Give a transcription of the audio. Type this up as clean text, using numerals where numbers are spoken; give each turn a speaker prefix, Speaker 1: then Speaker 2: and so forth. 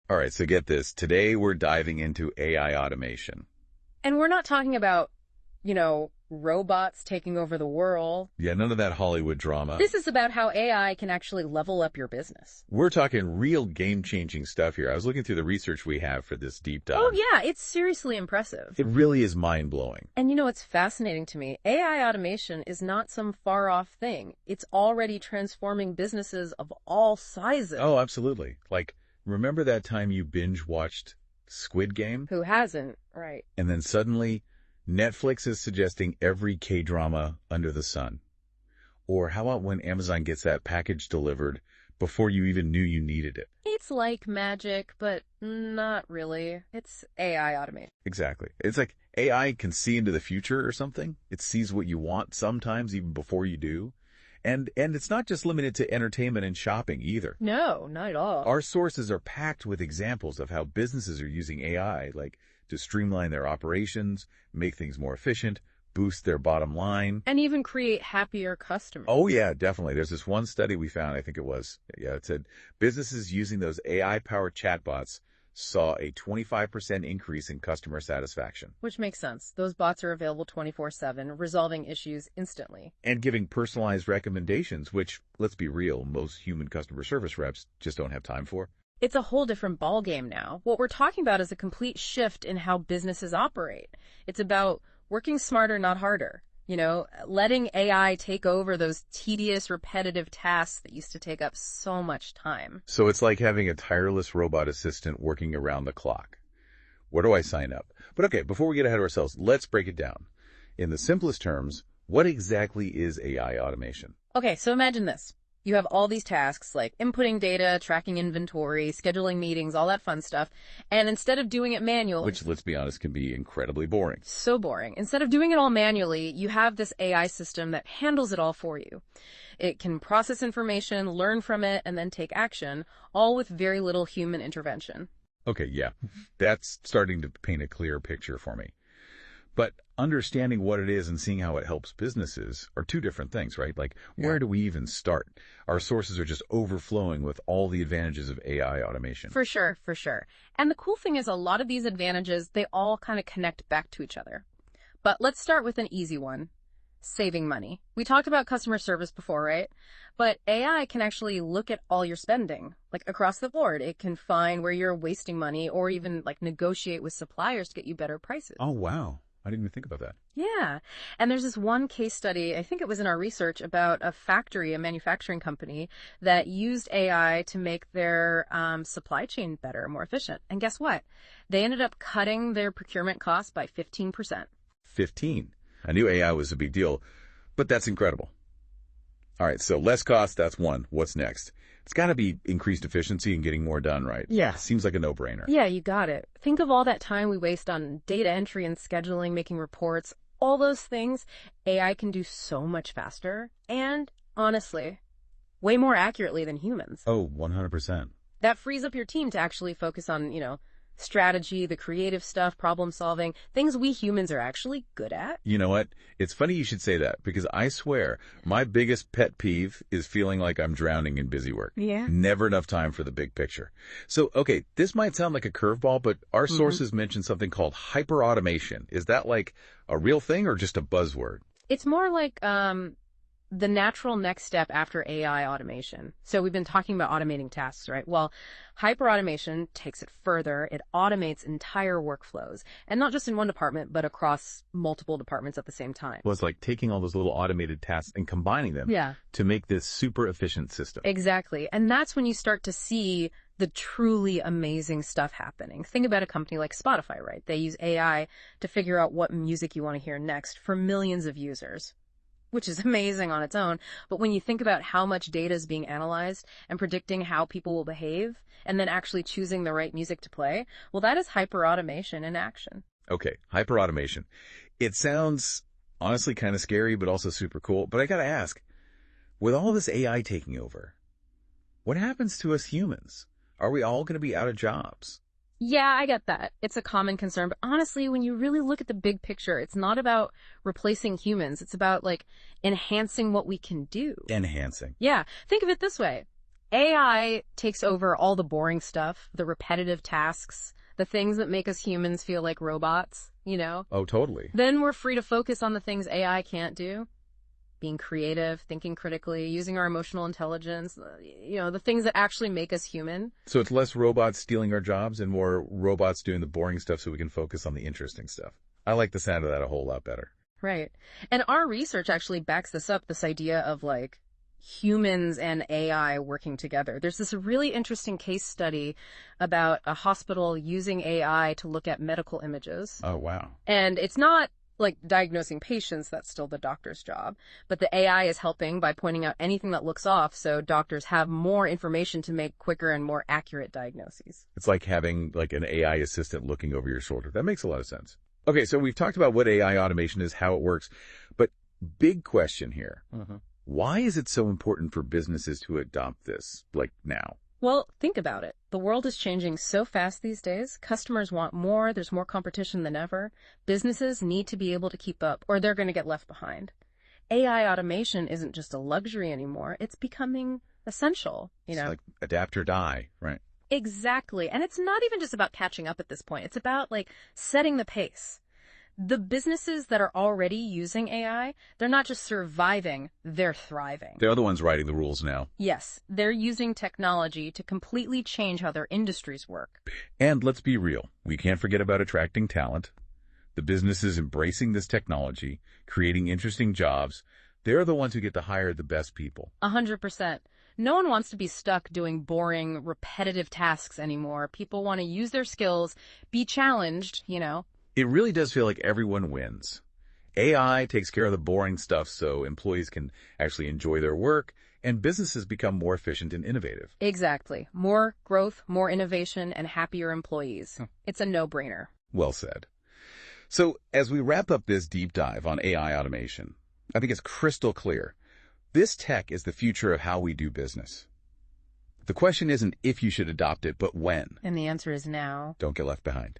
Speaker 1: All right, so get this. Today we're diving into AI automation.
Speaker 2: And we're not talking about, robots taking over the world.
Speaker 1: Yeah, none of that Hollywood drama.
Speaker 2: This is about how AI can actually level up your business.
Speaker 1: We're talking real game-changing stuff here. I was looking through the research we have for this deep dive.
Speaker 2: Oh, yeah, it's seriously impressive.
Speaker 1: It really is mind-blowing.
Speaker 2: And what's fascinating to me? AI automation is not some far-off thing. It's already transforming businesses of all sizes.
Speaker 1: Oh, absolutely. Like, remember that time you binge-watched Squid Game?
Speaker 2: Who hasn't, right?
Speaker 1: And then suddenly, Netflix is suggesting every K-drama under the sun. Or how about when Amazon gets that package delivered before you even knew you needed it?
Speaker 2: It's like magic, but not really. It's AI automation.
Speaker 1: Exactly. It's like AI can see into the future or something. It sees what you want sometimes even before you do. And it's not just limited to entertainment and shopping either.
Speaker 2: No, not at all.
Speaker 1: Our sources are packed with examples of how businesses are using AI, like to streamline their operations, make things more efficient, boost their bottom line.
Speaker 2: And even create happier customers.
Speaker 1: Oh, yeah, definitely. There's this one study we found, I think it said businesses using those AI-powered chatbots saw a 25% increase in customer satisfaction.
Speaker 2: Which makes sense. Those bots are available 24/7, resolving issues instantly.
Speaker 1: And giving personalized recommendations, which, let's be real, most human customer service reps just don't have time for.
Speaker 2: It's a whole different ballgame now. What we're talking about is a complete shift in how businesses operate. It's about working smarter, not harder. Letting AI take over those tedious, repetitive tasks that used to take up so much time.
Speaker 1: So it's like having a tireless robot assistant working around the clock. Where do I sign up? But okay, before we get ahead of ourselves, let's break it down. In the simplest terms, what exactly is AI automation?
Speaker 2: Okay, so imagine this. You have all these tasks like inputting data, tracking inventory, scheduling meetings, all that fun stuff. And instead of doing it manually,
Speaker 1: which, let's be honest, can be incredibly boring.
Speaker 2: So boring. Instead of doing it all manually, you have this AI system that handles it all for you. It can process information, learn from it, and then take action, all with very little human intervention.
Speaker 1: Okay, yeah. That's starting to paint a clear picture for me. But understanding what it is and seeing how it helps businesses are two different things, right? Like, where do we even start? Our sources are just overflowing with all the advantages of AI automation.
Speaker 2: For sure, for sure. And the cool thing is a lot of these advantages, they all kind of connect back to each other. But let's start with an easy one. Saving money. We talked about customer service before, right? But AI can actually look at all your spending, like across the board. It can find where you're wasting money or even like negotiate with suppliers to get you better prices.
Speaker 1: Oh, wow. I didn't even think about that.
Speaker 2: Yeah. And there's this one case study, I think it was in our research, about a factory, a manufacturing company that used AI to make their supply chain better, more efficient. And guess what? They ended up cutting their procurement costs by 15%.
Speaker 1: 15? I knew AI was a big deal, but that's incredible. All right, so less cost, that's one. What's next? It's got to be increased efficiency and getting more done, right?
Speaker 2: Yeah.
Speaker 1: Seems like a no-brainer.
Speaker 2: Yeah, you got it. Think of all that time we waste on data entry and scheduling, making reports, all those things. AI can do so much faster and, honestly, way more accurately than humans.
Speaker 1: Oh, 100%.
Speaker 2: That frees up your team to actually focus on, strategy, the creative stuff, problem solving, things we humans are actually good at.
Speaker 1: You know what? It's funny you should say that because I swear my biggest pet peeve is feeling like I'm drowning in busy work.
Speaker 2: Yeah.
Speaker 1: Never enough time for the big picture. So, okay, this might sound like a curveball, but our sources mention something called hyperautomation. Is that like a real thing or just a buzzword?
Speaker 2: It's more like the natural next step after AI automation. So we've been talking about automating tasks, right? Well, hyperautomation takes it further. It automates entire workflows, and not just in one department, but across multiple departments at the same time.
Speaker 1: Well, it's like taking all those little automated tasks and combining them to make this super efficient system.
Speaker 2: Exactly. And that's when you start to see the truly amazing stuff happening. Think about a company like Spotify, right? They use AI to figure out what music you want to hear next for millions of users, which is amazing on its own. But when you think about how much data is being analyzed and predicting how people will behave and then actually choosing the right music to play, well, that is hyperautomation in action.
Speaker 1: Okay, hyperautomation. It sounds honestly kind of scary, but also super cool. But I got to ask, with all this AI taking over, what happens to us humans? Are we all going to be out of jobs?
Speaker 2: Yeah, I get that. It's a common concern. But honestly, when you really look at the big picture, it's not about replacing humans. It's about, enhancing what we can do.
Speaker 1: Enhancing.
Speaker 2: Yeah. Think of it this way. AI takes over all the boring stuff, the repetitive tasks, the things that make us humans feel like robots, you know?
Speaker 1: Oh, totally.
Speaker 2: Then we're free to focus on the things AI can't do. Being creative, thinking critically, using our emotional intelligence, the things that actually make us human.
Speaker 1: So it's less robots stealing our jobs and more robots doing the boring stuff so we can focus on the interesting stuff. I like the sound of that a whole lot better.
Speaker 2: Right. And our research actually backs this up, this idea of like humans and AI working together. There's this really interesting case study about a hospital using AI to look at medical images.
Speaker 1: Oh, wow.
Speaker 2: And it's not like diagnosing patients, that's still the doctor's job. But the AI is helping by pointing out anything that looks off so doctors have more information to make quicker and more accurate diagnoses.
Speaker 1: It's like having like an AI assistant looking over your shoulder. That makes a lot of sense. Okay, so we've talked about what AI automation is, how it works, but big question here. Why is it so important for businesses to adopt this, like now?
Speaker 2: Well, think about it. The world is changing so fast these days. Customers want more. There's more competition than ever. Businesses need to be able to keep up or they're going to get left behind. AI automation isn't just a luxury anymore. It's becoming essential,
Speaker 1: It's like adapt or die, right?
Speaker 2: Exactly. And it's not even just about catching up at this point. It's about like setting the pace. The businesses that are already using AI, they're not just surviving, they're thriving.
Speaker 1: They're the ones writing the rules now.
Speaker 2: Yes, they're using technology to completely change how their industries work.
Speaker 1: And let's be real, we can't forget about attracting talent. The businesses embracing this technology, creating interesting jobs, they're the ones who get to hire the best people.
Speaker 2: 100%. No one wants to be stuck doing boring, repetitive tasks anymore. People want to use their skills, be challenged,
Speaker 1: It really does feel like everyone wins. AI takes care of the boring stuff so employees can actually enjoy their work and businesses become more efficient and innovative.
Speaker 2: Exactly. More growth, more innovation, and happier employees. It's a no-brainer.
Speaker 1: Well said. So as we wrap up this deep dive on AI automation, I think it's crystal clear. This tech is the future of how we do business. The question isn't if you should adopt it, but when.
Speaker 2: And the answer is now.
Speaker 1: Don't get left behind.